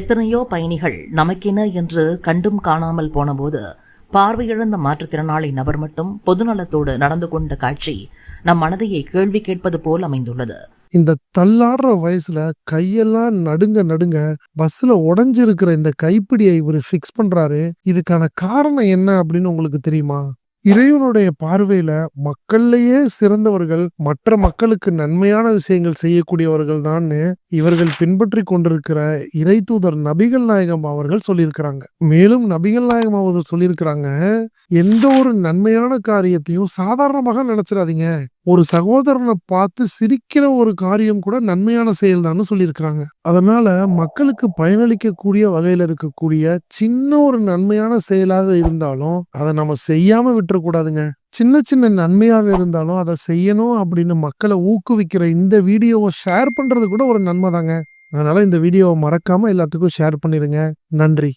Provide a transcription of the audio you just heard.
எத்தனையோ பயணிகள் நமக்கென என்று கண்டும் காணாமல் போனபோது பார்வையிழந்த மாற்றுத்திறனாளி நபர் மட்டும் பொதுநலத்தோடு நடந்து கொண்ட காட்சி நம் மனதையே கேள்வி கேட்பது போல் அமைந்துள்ளது. இந்த தள்ளாடுற வயசுல கையெல்லாம் நடுங்க நடுங்க பஸ்ல உடைஞ்சிருக்கிற இந்த கைப்பிடியை இவர் ஃபிக்ஸ் பண்றாரு. இதுக்கான காரணம் என்ன அப்படின்னு உங்களுக்கு தெரியுமா? இறைவனுடைய பார்வையில மக்கள்லயே சிறந்தவர்கள் மற்ற மக்களுக்கு நன்மையான விஷயங்கள் செய்யக்கூடியவர்கள் தான் இவர்கள் பின்பற்றி கொண்டிருக்கிற இறை தூதர் நபிகள் நாயகம் அவர்கள் சொல்லியிருக்கிறாங்க. மேலும் நபிகள் நாயகம் அவர்கள் சொல்லியிருக்கிறாங்க, எந்த ஒரு நன்மையான காரியத்தையும் சாதாரணமாக நினைச்சிடாதீங்க. ஒரு சகோதரனை பார்த்து சிரிக்கிற ஒரு காரியம் கூட நன்மையான செயல் தான் சொல்லியிருக்கிறாங்க. அதனால மக்களுக்கு பயனளிக்கக்கூடிய வகையில இருக்கக்கூடிய சின்ன ஒரு நன்மையான செயலாக இருந்தாலும் அதை நம்ம செய்யாம விட்டுறக்கூடாதுங்க. சின்ன சின்ன நன்மையாக இருந்தாலும் அதை செய்யணும் அப்படின்னு மக்களை ஊக்குவிக்கிற இந்த வீடியோவை ஷேர் பண்றது கூட ஒரு நன்மை தாங்க. அதனால இந்த வீடியோவை மறக்காம எல்லாத்துக்கும் ஷேர் பண்ணிருங்க. நன்றி.